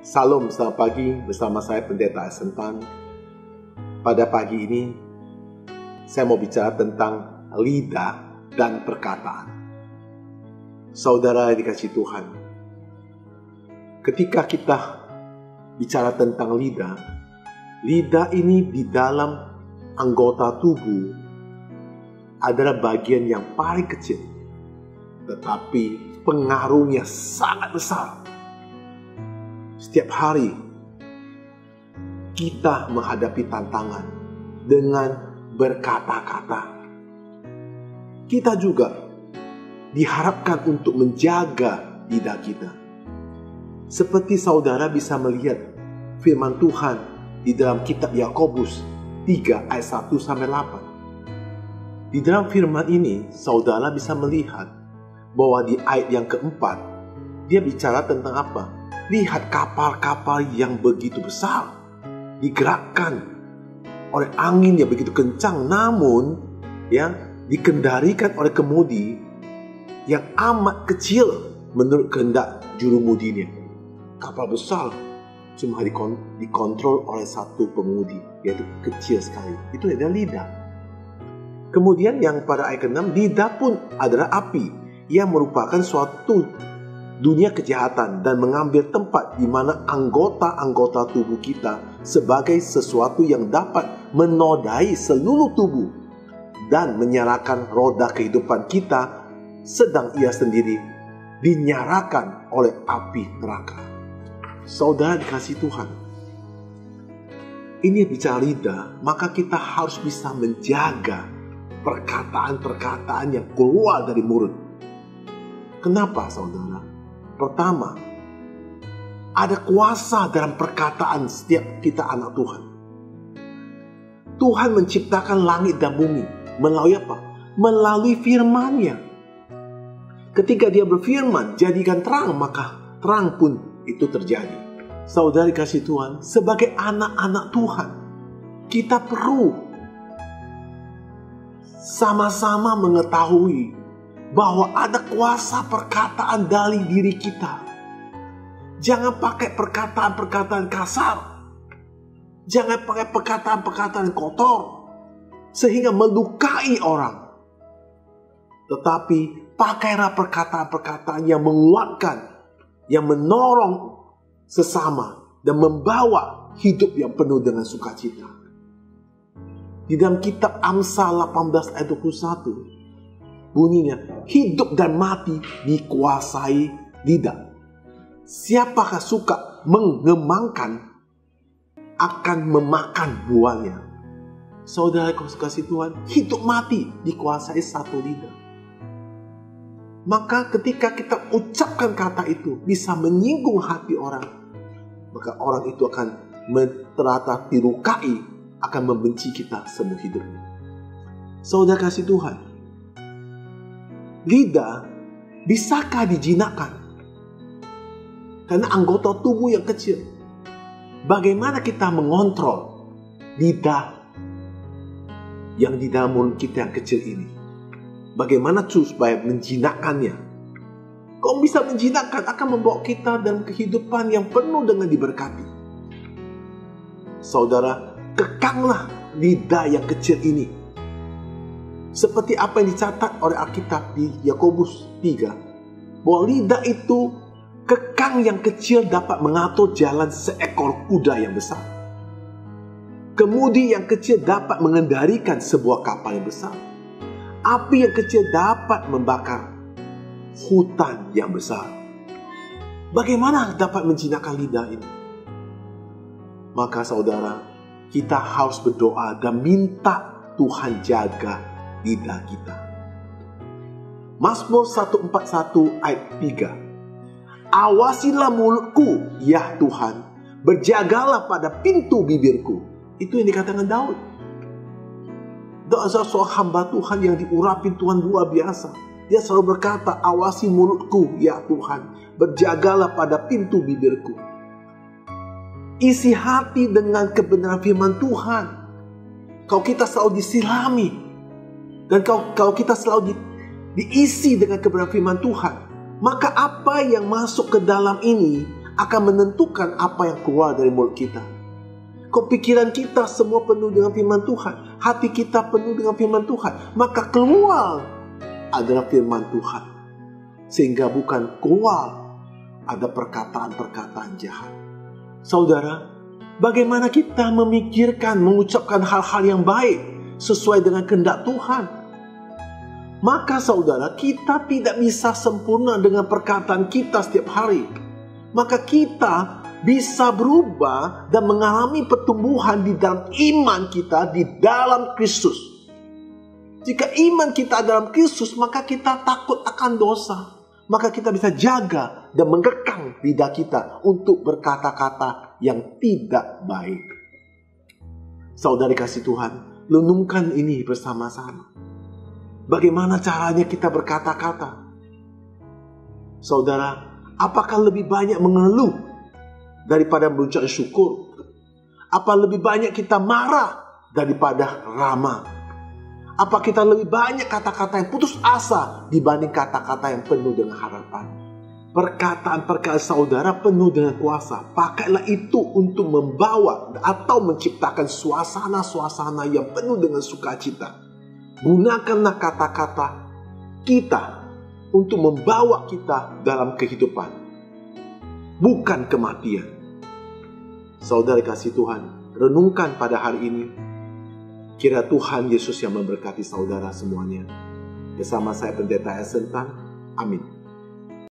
Salam, selamat pagi bersama saya Pendeta Asentan. Pada pagi ini, saya mau bicara tentang lidah dan perkataan. Saudara yang dikasihi Tuhan, ketika kita bicara tentang lidah ini di dalam anggota tubuh adalah bagian yang paling kecil, tetapi pengaruhnya sangat besar. Setiap hari kita menghadapi tantangan dengan berkata-kata. Kita juga diharapkan untuk menjaga lidah kita. Seperti saudara bisa melihat firman Tuhan di dalam kitab Yakobus 3 ayat 1-8. Di dalam firman ini saudara bisa melihat bahwa di ayat yang keempat dia bicara tentang apa? Lihat kapal-kapal yang begitu besar digerakkan oleh angin yang begitu kencang, namun dikendalikan oleh kemudi yang amat kecil menurut kehendak jurumudinya. Kapal besar cuma dikontrol oleh satu pemudi, yaitu kecil sekali. Itu adalah lidah. Kemudian yang pada ayat ke-6, lidah pun adalah api yang merupakan suatu dunia kejahatan dan mengambil tempat di mana anggota-anggota tubuh kita sebagai sesuatu yang dapat menodai seluruh tubuh dan menyalakan roda kehidupan kita, sedang ia sendiri dinyalakan oleh api neraka. Saudara dikasihi Tuhan, ini bicara lidah, maka kita harus bisa menjaga perkataan-perkataan yang keluar dari mulut. Kenapa saudara? Pertama, ada kuasa dalam perkataan setiap kita anak Tuhan. Tuhan menciptakan langit dan bumi melalui apa? Melalui firman-Nya. Ketika Dia berfirman, jadikan terang, maka terang pun itu terjadi. Saudara dikasihi Tuhan, sebagai anak-anak Tuhan, kita perlu sama-sama mengetahui bahwa ada kuasa perkataan dari diri kita. Jangan pakai perkataan-perkataan kasar. Jangan pakai perkataan-perkataan kotor sehingga melukai orang. Tetapi pakailah perkataan-perkataan yang menguatkan, yang menolong sesama dan membawa hidup yang penuh dengan sukacita. Di dalam kitab Amsal 18 ayat 21 bunyinya, hidup dan mati dikuasai lidah. Siapakah suka mengembangkan akan memakan buahnya. Saudara kasih Tuhan, hidup mati dikuasai satu lidah. Maka ketika kita ucapkan kata itu bisa menyinggung hati orang, maka orang itu akan ternyata dilukai, akan membenci kita seumur hidupnya. Saudara kasih Tuhan, lidah bisakah dijinakkan? Karena anggota tubuh yang kecil. Bagaimana kita mengontrol lidah yang di dalam mulut kita yang kecil ini? Bagaimana supaya menjinakkannya? Kau bisa menjinakkan akan membawa kita dalam kehidupan yang penuh dengan diberkati. Saudara, kekanglah lidah yang kecil ini. Seperti apa yang dicatat oleh Alkitab di Yakobus 3, bahwa lidah itu kekang yang kecil dapat mengatur jalan seekor kuda yang besar. Kemudi yang kecil dapat mengendalikan sebuah kapal yang besar. Api yang kecil dapat membakar hutan yang besar. Bagaimana dapat menjinakkan lidah ini? Maka saudara, kita harus berdoa dan minta Tuhan jaga lidah kita. Mazmur 141 ayat 3. Awasilah mulutku, ya Tuhan, berjagalah pada pintu bibirku. Itu yang dikatakan Daud. Daud adalah seorang hamba Tuhan yang diurapi Tuhan luar biasa. Dia selalu berkata, awasi mulutku, ya Tuhan, berjagalah pada pintu bibirku. Isi hati dengan kebenaran firman Tuhan. Kalau kita selalu disilami, dan kalau kita selalu diisi dengan kebenaran firman Tuhan, maka apa yang masuk ke dalam ini akan menentukan apa yang keluar dari mulut kita. Kok pikiran kita semua penuh dengan firman Tuhan, hati kita penuh dengan firman Tuhan, maka keluar adalah firman Tuhan. Sehingga bukan keluar ada perkataan-perkataan jahat. Saudara, bagaimana kita memikirkan, mengucapkan hal-hal yang baik sesuai dengan kehendak Tuhan? Maka saudara, kita tidak bisa sempurna dengan perkataan kita setiap hari. Maka kita bisa berubah dan mengalami pertumbuhan di dalam iman kita di dalam Kristus. Jika iman kita dalam Kristus, maka kita takut akan dosa. Maka kita bisa jaga dan mengekang lidah kita untuk berkata-kata yang tidak baik. Saudara kasih Tuhan, renungkan ini bersama-sama. Bagaimana caranya kita berkata-kata? Saudara, apakah lebih banyak mengeluh daripada berucap syukur? Apa lebih banyak kita marah daripada ramah? Apa kita lebih banyak kata-kata yang putus asa dibanding kata-kata yang penuh dengan harapan? Perkataan-perkataan saudara penuh dengan kuasa. Pakailah itu untuk membawa atau menciptakan suasana-suasana yang penuh dengan sukacita. Gunakanlah kata-kata kita untuk membawa kita dalam kehidupan, bukan kematian. Saudara kasih Tuhan, renungkan pada hari ini. Kira Tuhan Yesus yang memberkati saudara semuanya. Bersama saya Pendeta Esentan. Amin.